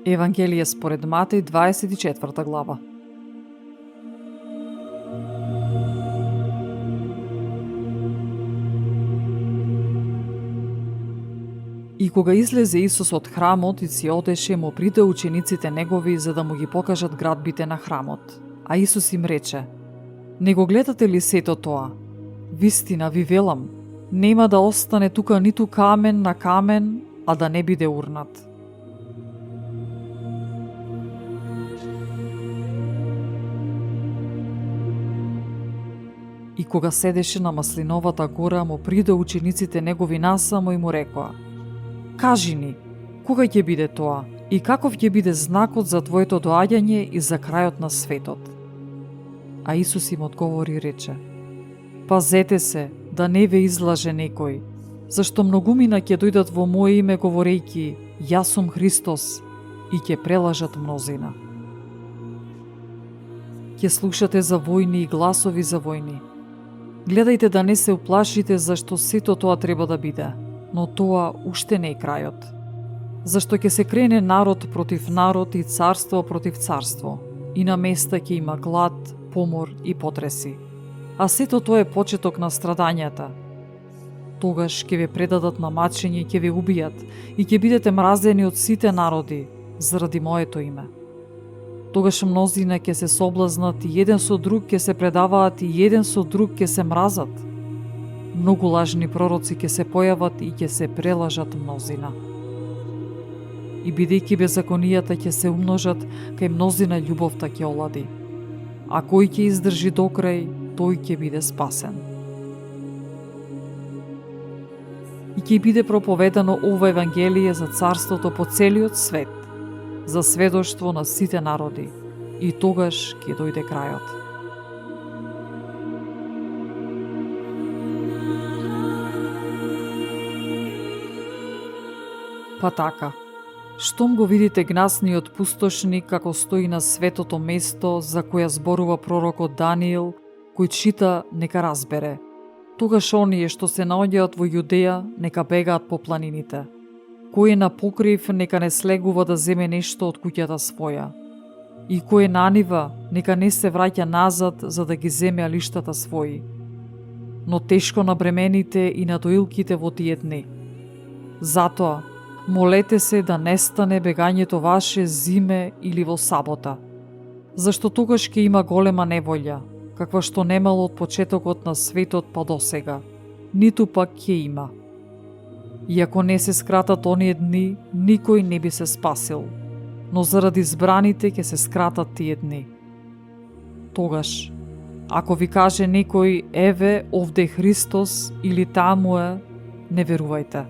Евангелие според Матеј, 24 глава. И кога излезе Исус од храмот и си одеше, му приде учениците негови за да му ги покажат градбите на храмот. А Исус им рече: не го гледате ли сето тоа? Вистина ви велам, нема да остане тука ниту камен на камен, а да не биде урнат. И кога седеше на Маслиновата гора, му приде учениците негови насамо и му рекоа: кажи ни, кога ќе биде тоа и каков ќе биде знакот за твоето доаѓање и за крајот на светот? А Исус им одговори и рече: пазете се да не ве излаже некој, зашто многумина ќе дојдат во моје име говорејќи: јас сум Христос, и ќе прелажат мнозина. Ќе слушате за војни и гласови за војни. Гледајте да не се уплашите, зашто сето тоа треба да биде, но тоа уште не е крајот. Зашто ќе се крене народ против народ и царство против царство, и на места ќе има глад, помор и потреси. А сето тоа е почеток на страдањата. Тогаш ќе ве предадат на мачење, ќе ве убијат и ќе бидете мразени од сите народи заради моето име. Тогаш мнозина ќе се соблазнат и еден со друг ќе се предаваат и еден со друг ќе се мразат. Многу лажни пророци ќе се појават и ќе се прелажат мнозина. И бидејќи беззаконијата ќе се умножат, кај мнозина љубовта ќе олади. А кој ќе издржи до крај, тој ќе биде спасен. И ќе биде проповедано ова Евангелие за царството по целиот свет, за сведоштво на сите народи, и тогаш ќе дојде крајот. Па така, штом го видите гнасниот пустошник како стои на светото место за која зборува пророкот Даниил, кој чита нека разбере. Тогаш оние што се наоѓаат во Јудеја нека бегаат по планините. Кој е на покрив нека не слегува да земе нешто од куќата своја. И кој е на нива нека не се враќа назад за да ги земе алиштата своји. Но тешко на бремените и на доилките во тие дни. Затоа, молете се да не стане бегањето ваше зиме или во сабота, зашто тогаш ќе има голема неволја, каква што немало од почетокот на светот па до сега, ниту пак ќе има. И ако не се скратат оние дни, никој не би се спасил, но заради избраните ќе се скратат тие дни. Тогаш, ако ви каже некој: еве, овде Христос или таму е, не верувајте.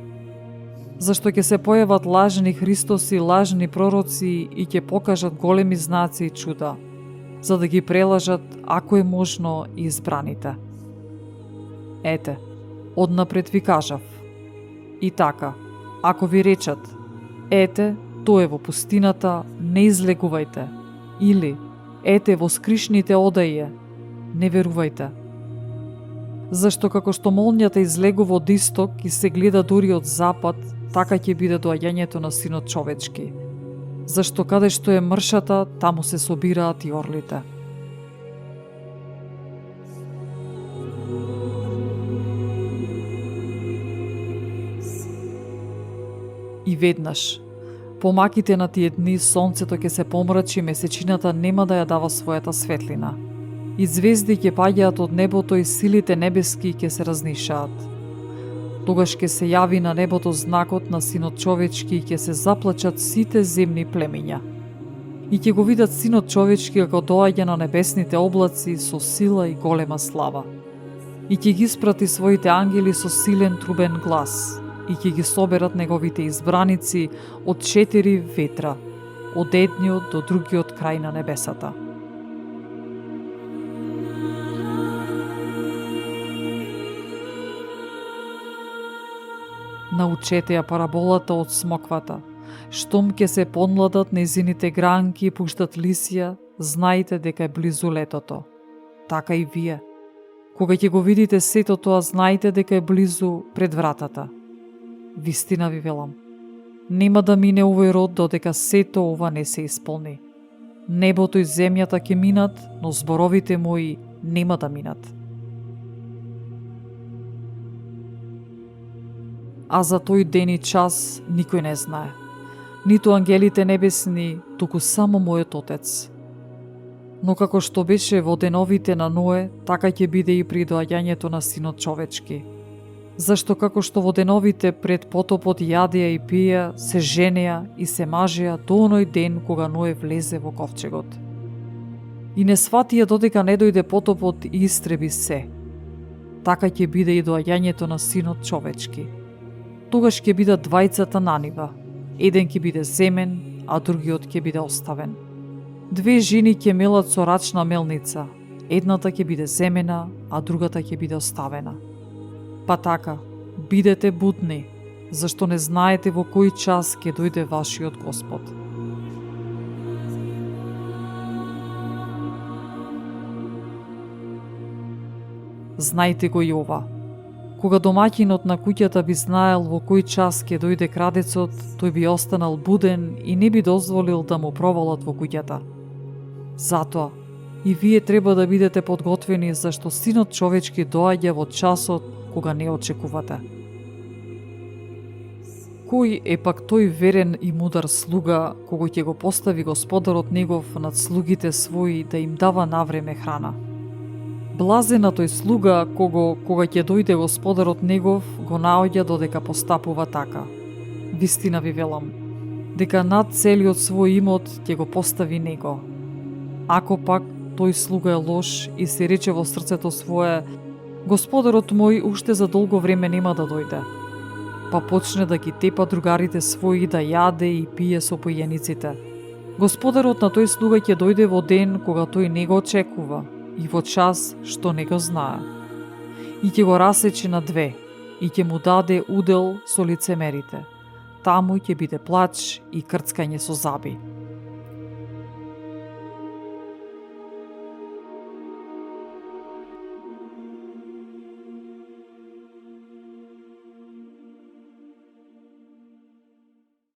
Зашто ќе се појават лажни Христоси, лажни пророци и ќе покажат големи знаци и чуда, за да ги прелажат, ако е можно, и избраните. Ете, однапред ви кажав. И така, ако ви речат: ете, тој е во пустината, не излегувајте, или ете, во скришните одаје, не верувајте. Зашто како што молњата излегува од исток и се гледа дури од запад, така ќе биде доаѓањето на Синот човечки. Зашто каде што е мршата, таму се собираат и орлите. И веднаш, помаките на тие дни, сонцето ќе се помрачи, месечината нема да ја дава својата светлина. И звезди ќе паѓаат од небото и силите небески ќе се разнишаат. Тогаш ќе се јави на небото знакот на Синот човечки и ќе се заплачат сите земни племиња. И ќе го видат Синот човечки како доаѓа на небесните облаци со сила и голема слава. И ќе ги испрати своите ангели со силен трубен глас, и ќе ги соберат неговите избраници од 4 ветра, од едниот до другиот крај на небесата. Научете ја параболата од смоквата. Штом ќе се подмладат незините гранки и пуштат лисија, знајте дека е близу летото. Така и вие. Кога ќе го видите сето тоа, знајте дека е близу пред вратата. Вистина ви велам. Нема да мине овој род додека сето ова не се исполни. Небото и земјата ќе минат, но зборовите мои нема да минат. А за тој ден и час никој не знае. Ниту ангелите небесни, туку само мојот Отец. Но како што беше во деновите на Ное, така ќе биде и при доаѓањето на Синот човечки. Зашто како што во деновите пред потопот јадеа и пиеа, се женеа и се мажеа до оној ден кога Ное влезе во ковчегот. И не сватија додека не дојде потопот и истреби се. Така ќе биде и доаѓањето на Синот човечки. Тогаш ќе бидат двајцата на нива. Еден ќе биде земен, а другиот ќе биде оставен. Две жени ќе мелат со рачна мелница. Едната ќе биде земена, а другата ќе биде оставена. Па така, бидете будни, зашто не знаете во кој час ќе дојде вашиот Господ. Знајте го и ова. Кога домаќинот на куќата би знаел во кој час ќе дојде крадецот, тој би останал буден и не би дозволил да му провалат во куќата. Затоа, и вие треба да бидете подготвени, зашто Синот човечки доаѓа во часот кога не очекувате. Кој е пак тој верен и мудар слуга, кого ќе го постави Господарот негов над слугите своји да им дава навреме храна? Блазен на тој слуга, кога ќе дојде Господарот негов, го наоѓа додека постапува така. Вистина ви велам, дека над целиот свој имот ќе го постави него. Ако пак тој слуга е лош и се рече во срцето свое, Господарот мој уште за долго време нема да дојде, па почне да ги тепа другарите своји да јаде и пие со појениците. Господарот на тој слуга ќе дојде во ден кога тој не го очекува и во час што не го знае. И ќе го расече на две и ќе му даде удел со лицемерите. Таму ќе биде плач и крцкање со заби.